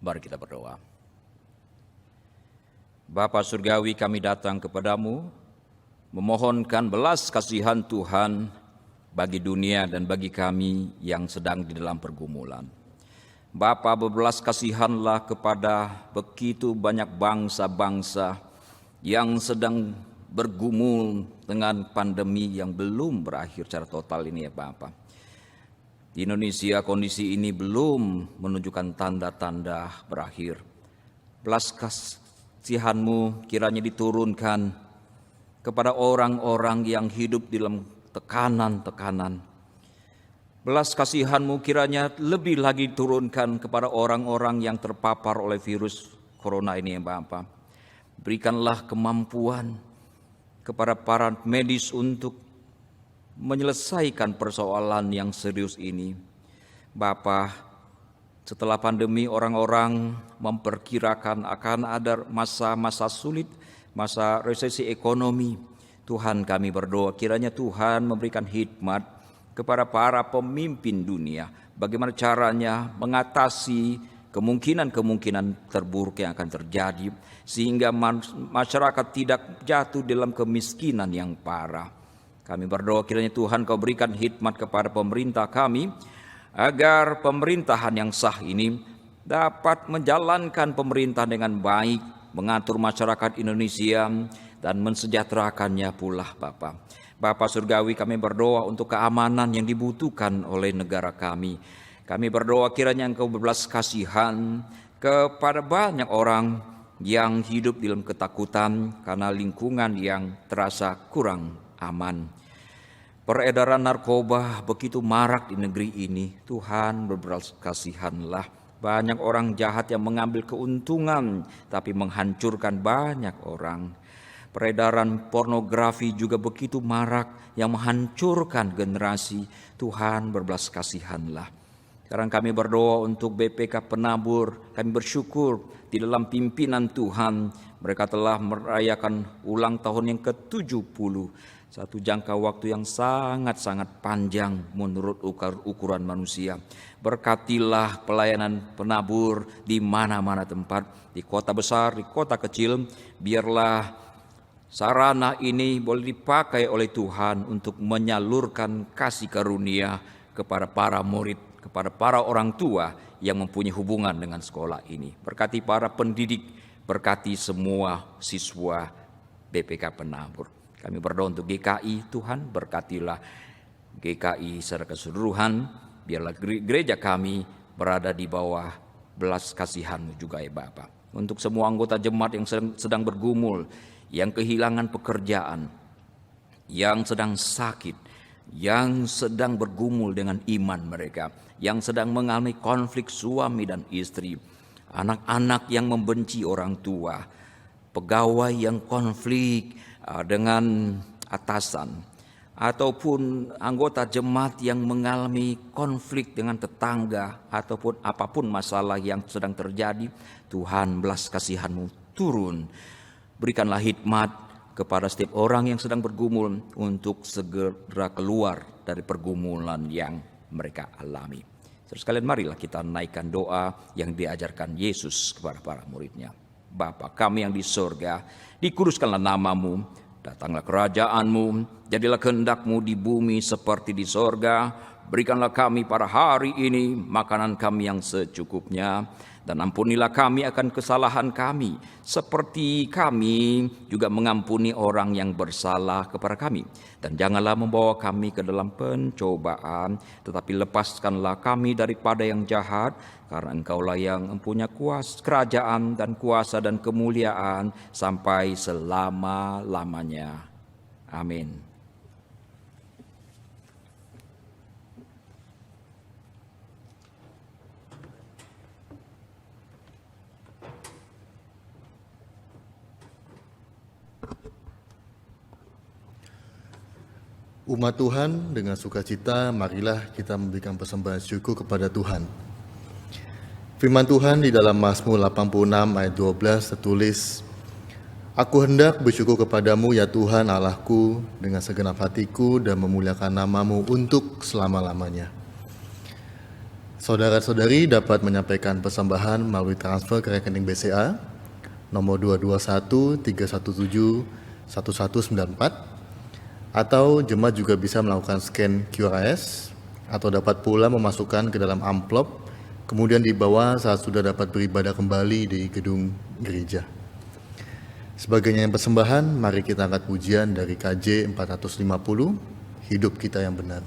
Mari kita berdoa. Bapa Surgawi, kami datang kepadamu memohonkan belas kasihan Tuhan bagi dunia dan bagi kami yang sedang di dalam pergumulan. Bapa, berbelas kasihanlah kepada begitu banyak bangsa-bangsa yang sedang bergumul dengan pandemi yang belum berakhir secara total ini ya Bapa. Di Indonesia kondisi ini belum menunjukkan tanda-tanda berakhir. Belas kasihan-Mu kiranya diturunkan kepada orang-orang yang hidup di dalam tekanan-tekanan. Belas kasihan-Mu kiranya lebih lagi turunkan kepada orang-orang yang terpapar oleh virus corona ini ya Bapa. Berikanlah kemampuan kepada para medis untuk menyelesaikan persoalan yang serius ini. Bapa, setelah pandemi orang-orang memperkirakan akan ada masa-masa sulit, masa resesi ekonomi. Tuhan, kami berdoa kiranya Tuhan memberikan hikmat kepada para pemimpin dunia, bagaimana caranya mengatasi kemungkinan-kemungkinan terburuk yang akan terjadi, sehingga masyarakat tidak jatuh dalam kemiskinan yang parah. Kami berdoa kiranya Tuhan Kau berikan hikmat kepada pemerintah kami, agar pemerintahan yang sah ini dapat menjalankan pemerintah dengan baik, mengatur masyarakat Indonesia, dan mensejahterakannya pula Bapa. Bapa Surgawi, kami berdoa untuk keamanan yang dibutuhkan oleh negara kami. Kami berdoa kiranya Engkau berbelas kasihan kepada banyak orang yang hidup dalam ketakutan karena lingkungan yang terasa kurang aman. Peredaran narkoba begitu marak di negeri ini. Tuhan, berbelas kasihanlah. Banyak orang jahat yang mengambil keuntungan tapi menghancurkan banyak orang. Peredaran pornografi juga begitu marak yang menghancurkan generasi. Tuhan, berbelas kasihanlah. Sekarang kami berdoa untuk BPK Penabur. Kami bersyukur di dalam pimpinan Tuhan mereka telah merayakan ulang tahun yang ke-70. Satu jangka waktu yang sangat-sangat panjang menurut ukuran manusia. Berkatilah pelayanan penabur di mana-mana tempat, di kota besar, di kota kecil. Biarlah sarana ini boleh dipakai oleh Tuhan untuk menyalurkan kasih karunia kepada para murid, kepada para orang tua yang mempunyai hubungan dengan sekolah ini. Berkati para pendidik, berkati semua siswa BPK Penabur. Kami berdoa untuk GKI, Tuhan berkatilah GKI secara keseluruhan. Biarlah gereja kami berada di bawah belas kasihan-Mu juga ya Bapa. Untuk semua anggota jemaat yang sedang bergumul, yang kehilangan pekerjaan, yang sedang sakit, yang sedang bergumul dengan iman mereka, yang sedang mengalami konflik suami dan istri, anak-anak yang membenci orang tua, pegawai yang konflik dengan atasan, ataupun anggota jemaat yang mengalami konflik dengan tetangga, ataupun apapun masalah yang sedang terjadi. Tuhan, belas kasihan-Mu turun. Berikanlah hikmat kepada setiap orang yang sedang bergumul untuk segera keluar dari pergumulan yang mereka alami. Terus kalian marilah kita naikkan doa yang diajarkan Yesus kepada para muridnya. Bapa kami yang di sorga, dikuduskanlah nama-Mu, datanglah kerajaan-Mu, jadilah kehendak-Mu di bumi seperti di sorga. Berikanlah kami pada hari ini makanan kami yang secukupnya, dan ampunilah kami akan kesalahan kami, seperti kami juga mengampuni orang yang bersalah kepada kami. Dan janganlah membawa kami ke dalam pencobaan, tetapi lepaskanlah kami daripada yang jahat, karena Engkaulah yang mempunyai kerajaan dan kuasa dan kemuliaan sampai selama-lamanya. Amin. Umat Tuhan, dengan sukacita marilah kita memberikan persembahan syukur kepada Tuhan. Firman Tuhan di dalam Mazmur 86 ayat 12 tertulis, Aku hendak bersyukur kepadamu ya Tuhan Allahku dengan segenap hatiku dan memuliakan nama-Mu untuk selama-lamanya. Saudara-saudari dapat menyampaikan persembahan melalui transfer ke rekening BCA nomor 221 317 1194, atau jemaat juga bisa melakukan scan QRS atau dapat pula memasukkan ke dalam amplop kemudian dibawa saat sudah dapat beribadah kembali di gedung gereja. Sebagai nyanyian persembahan, mari kita angkat pujian dari KJ 450, Hidup Kita Yang Benar.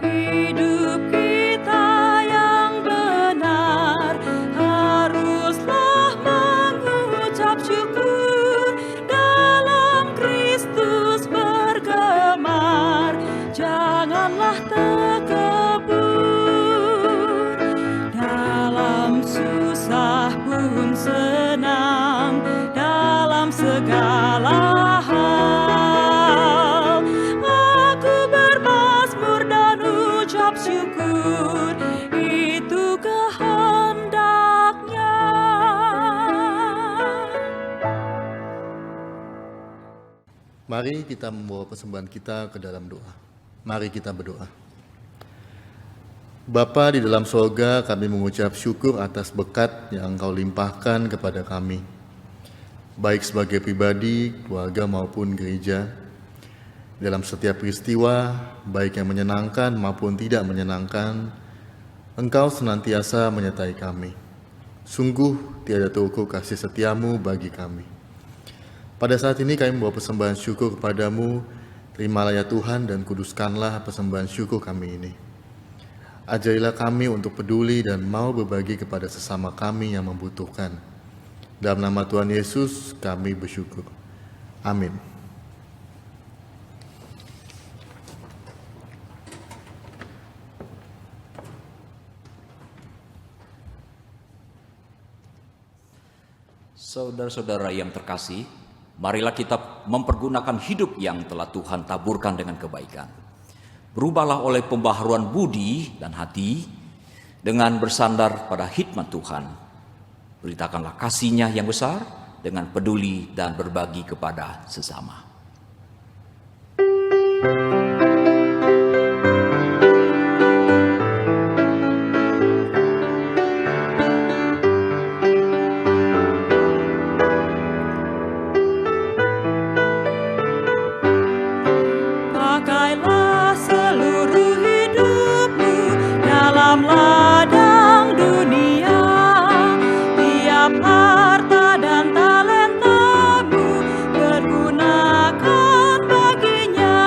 Hidup kita yang benar haruslah mengucap syukur, dalam Kristus bergemar, janganlah terkebur. Dalam susah pun senang, dalam segala hal aku bermazmur dan ucap syukur, itu kehendaknya. Mari kita membawa persembahan kita ke dalam doa. Mari kita berdoa. Bapa di dalam sorga, kami mengucap syukur atas berkat yang Engkau limpahkan kepada kami, baik sebagai pribadi, keluarga maupun gereja. Dalam setiap peristiwa, baik yang menyenangkan maupun tidak menyenangkan, Engkau senantiasa menyertai kami. Sungguh tiada terukur kasih setiamu bagi kami. Pada saat ini kami membawa persembahan syukur kepadamu. Terimalah ya Tuhan dan kuduskanlah persembahan syukur kami ini. Ajarilah kami untuk peduli dan mau berbagi kepada sesama kami yang membutuhkan. Dalam nama Tuhan Yesus kami bersyukur. Amin. Saudara-saudara yang terkasih, marilah kita mempergunakan hidup yang telah Tuhan taburkan dengan kebaikan. Berubahlah oleh pembaharuan budi dan hati dengan bersandar pada hikmat Tuhan. Beritakanlah kasih-Nya yang besar dengan peduli dan berbagi kepada sesama. Pakailah seluruh hidupmu dalam ladang dunia, tiap harta dan talentamu pergunakan baginya.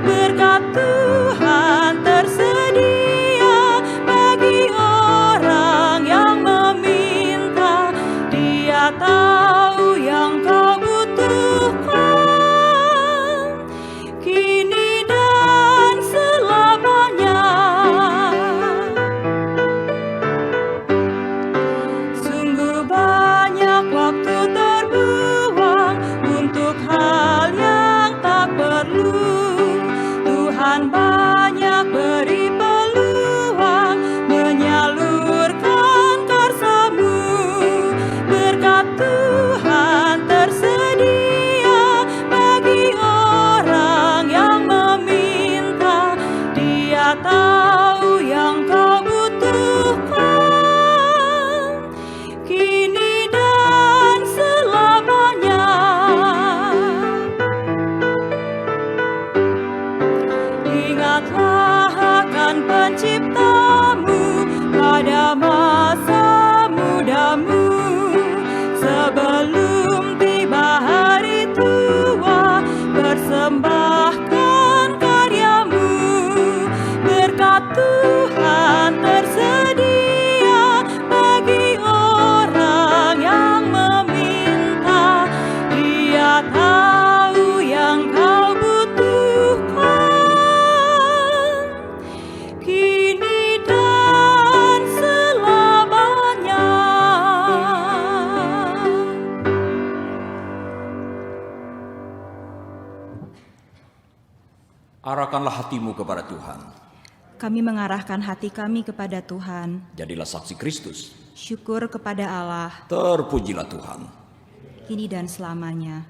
Berkat Tuhan tersedia bagi orang yang meminta, Dia tahu yang kau butuhkan, kini dan selamanya. Sungguh banyak waktu terbuang untuk hal yang tak perlu. Tuhan banyak beri peluang menyalurkan karsa-Mu. Berkat Tuhan tersedia bagi orang yang meminta, Dia tahu yang kau butuhkan, kini dan selamanya. Ingatlah akan Penciptamu pada masa mudamu, sebelum tiba hari tua, persembahkan karyamu. Berkat Tuhan tersedia bagi orang yang meminta, Dia tahu yang kau butuhkan, kini dan selamanya. Arahkanlah hatimu kepada Tuhan. kami mengarahkan hati kami kepada Tuhan. Jadilah saksi Kristus. Syukur kepada Allah, Terpujilah Tuhan. kini dan selamanya.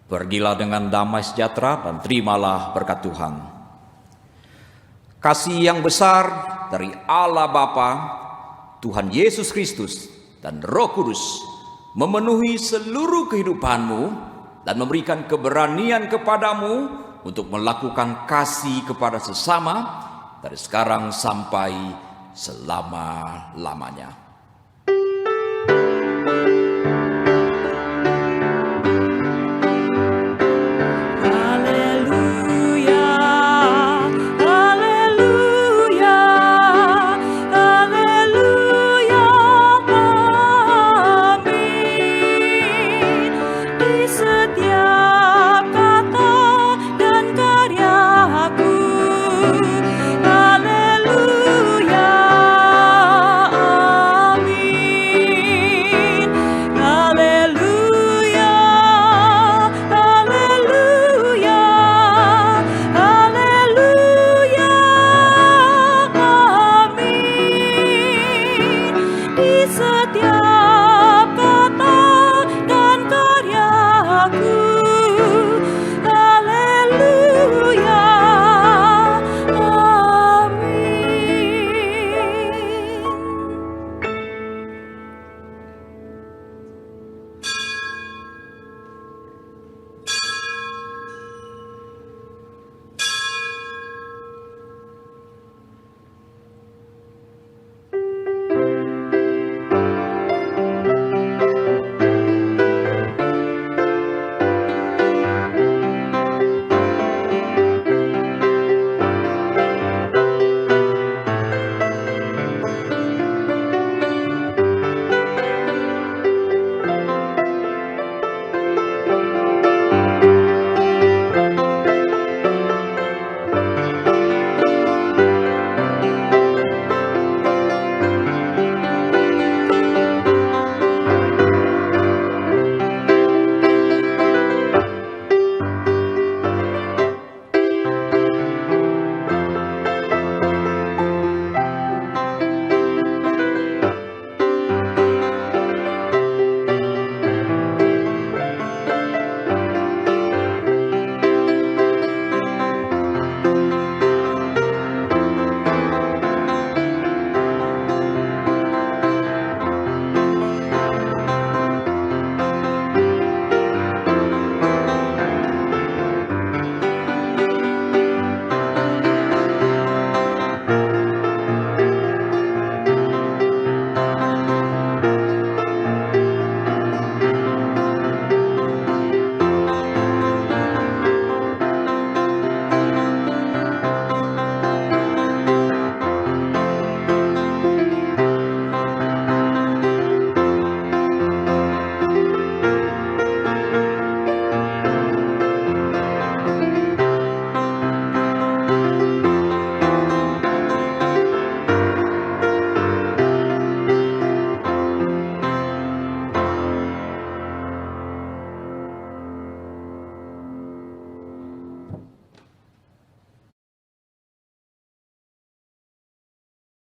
Pergilah dengan damai sejahtera dan terimalah berkat Tuhan. Kasih yang besar dari Allah Bapa, Tuhan Yesus Kristus, dan Roh Kudus memenuhi seluruh kehidupanmu dan memberikan keberanian kepadamu untuk melakukan kasih kepada sesama dari sekarang sampai selama-lamanya. Haleluya, haleluya, haleluya, amin. Di setiap